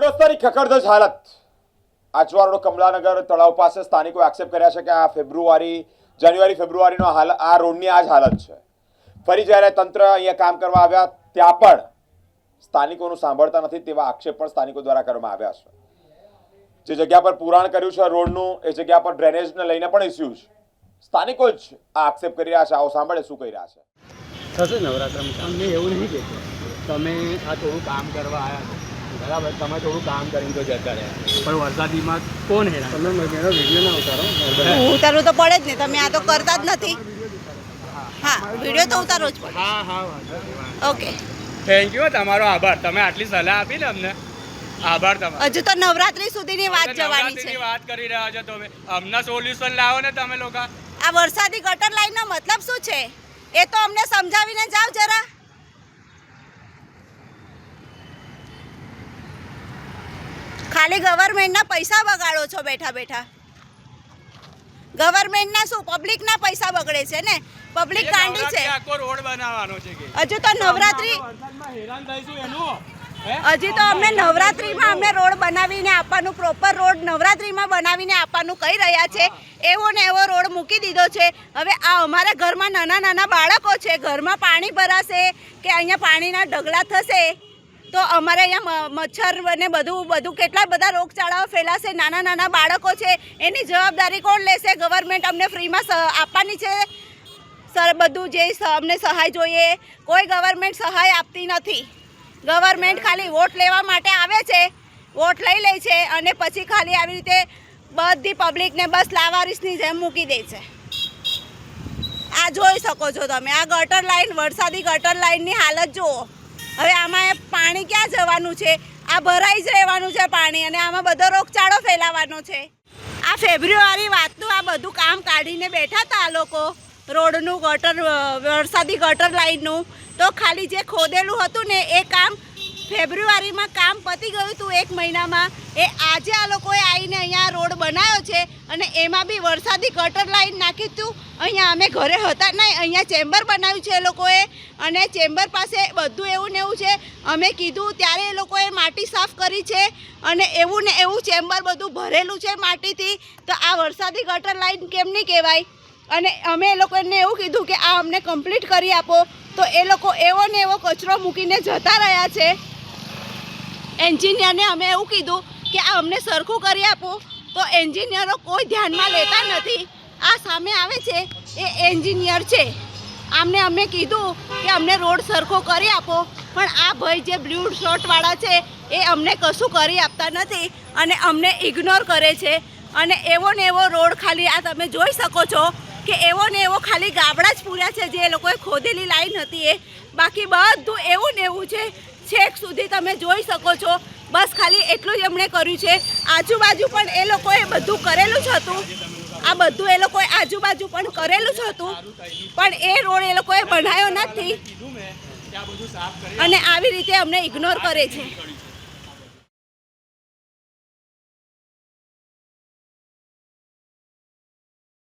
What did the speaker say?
રસ્તાની ખખડધજ હાલત. આજવા રોડ કમલાનગર તળાવ પાસે સ્થાનિકો આક્ષેપ કર્યા છે કે આ જાન્યુઆરી ફેબ્રુઆરીનો આ રોડની આ જ હાલત છે. ફરી જ્યારે તંત્ર અહીંયા કામ કરવા આવ્યા ત્યાં પણ સ્થાનિકોનું સાંભળતા નથી તેવા આક્ષેપ પણ સ્થાનિકો દ્વારા કરવામાં આવ્યા છે. જે જગ્યા પર પુરાણ કર્યું છે રોડનું એ જગ્યા પર ડ્રેનેજને લઈને પણ ઇસ્યુ છે. સ્થાનિકો જ આ આક્ષેપ કરી રહ્યા છે. આવો સાંભળે શું કહી રહ્યા છે. થશે નવરાત્રમાં અમને એવું નહીં કહેતો. તમે આ થોડું કામ કરવા આવ્યા છો બરાબર, તમે થોડું કામ કરીને તો જતા રહ્યા, પણ વરસાદીમાં કોણ હેરાન? તમે મેરો વિડીયો ના ઉતારો. ઉતારવું તો પડે જ ને, તમે આ તો કરતા જ નથી. હા, વિડીયો તો ઉતારો જ પડે. હા હા, ઓકે, થેન્ક યુ, તમારો આભાર. તમે આટલી સલાહ આપી ને અમને, આભાર તમારો. હજુ તો નવરાત્રી સુધીની વાત જવાની છે. વાત કરી રહ્યા છો તમે, અમને સોલ્યુશન લાવો ને તમે લોકો. આ વરસાદી ગટર લાઈનનો મતલબ શું છે એ તો અમને સમજાવીને જાઓ જરા. ખાલી ગવર્મેન્ટના પૈસા બગાડો છો બેઠા બેઠા. ગવર્મેન્ટના શું, પબ્લિકના પૈસા બગડે છે ને, પબ્લિક કાંડી છે. આખો રોડ બનાવવાનો છે કે હજુ તો નવરાત્રી, વરસાદમાં હેરાન થઈશું એનું. હજી તો અમને નવરાત્રીમાં અમને રોડ બનાવીને આપવાનું, પ્રોપર રોડ નવરાત્રીમાં બનાવીને આપવાનું કહી રહ્યા છે. એવો ને એવો રોડ મૂકી દીધો છે. હવે આ અમારા ઘરમાં નાના નાના બાળકો છે, ઘરમાં પાણી ભરાશે કે અહીંયા પાણીના ઢગલા થશે તો અમારે અહીંયા મચ્છર અને બધું કેટલા બધા રોગચાળાઓ ફેલાશે. નાના નાના બાળકો છે, એની જવાબદારી કોણ લેશે? ગવર્મેન્ટ અમને ફ્રીમાં આપવાની છે સર, બધું જે અમને સહાય જોઈએ. કોઈ ગવર્મેન્ટ સહાય આપતી નથી. ગવર્મેન્ટ ખાલી વોટ લેવા માટે આવે છે, વોટ લઈ લે છે અને પછી ખાલી આવી રીતે બધી પબ્લિકને બસ લાવારીસની જેમ મૂકી દે છે. આ જોઈ શકો છો તમે, આ ગટર લાઈન, વરસાદી ગટર લાઈનની હાલત જુઓ. હવે આમાં પાણી ક્યાં જવાનું છે? આ ભરાઈ જ રહેવાનું છે પાણી, અને આમાં બધો રોગચાળો ફેલાવાનો છે. આ ફેબ્રુઆરી વાતનું આ બધું કામ કાઢીને બેઠા હતા આ લોકો, રોડનું, વરસાદી ગટર લાઈનનું. તો ખાલી જે ખોદેલું હતું ને એ કામ ફેબ્રુઆરીમાં કામ પતી ગયું હતું 1 મહિનામાં. એ આજે આ લોકોએ આવીને અહીંયા રોડ બનાવ્યો છે અને એમાં બી વરસાદી ગટર લાઈન નાખી હતું. અહીંયા અમે ઘરે હતા નહીં, અહીંયા ચેમ્બર બનાવ્યું છે એ લોકોએ, અને ચેમ્બર પાસે બધું એવું ને એવું છે. અમે કીધું ત્યારે એ લોકોએ માટી સાફ કરી છે અને એવું ને એવું ચેમ્બર બધું ભરેલું છે માટીથી. તો આ વરસાદી ગટર લાઈન કેમ નહીં કહેવાય? અને અમે એ લોકોને એવું કીધું કે આ અમને કમ્પ્લીટ કરી આપો, તો એ લોકો એવો ને એવો કચરો મૂકીને જતા રહ્યા છે. એન્જિનિયરને અમે એવું કીધું કે આ અમને સરખું કરી આપો, તો એન્જિનિયરો કોઈ ધ્યાનમાં લેતા નથી. આ સામે આવે છે એ એન્જિનિયર છે. આમને અમે કીધું કે અમને રોડ સરખો કરી આપો, પણ આ ભાઈ જે બ્લુ શર્ટવાળા છે એ અમને કશું કરી આપતા નથી અને અમને ઇગ્નોર કરે છે. અને એવો ને એવો રોડ ખાલી આ તમે જોઈ શકો છો કે એવો ને એવો ખાલી ગાબડા જ પૂર્યા છે જે એ લોકોએ ખોદેલી લાઈન હતી એ. બાકી બધું એવું ને એવું છે, છેક સુધી તમે જોઈ શકો છો. બસ ખાલી એટલું જ એમણે કર્યું છે. આજુબાજુ પણ એ લોકોએ બધું કરેલું જ હતું. આ બધું એ લોકોએ આજુબાજુ પણ કરેલું જ હતું, પણ એ રોડ એ લોકોએ બનાવ્યો નથી અને આવી રીતે અમને ઇગ્નોર કરે છે.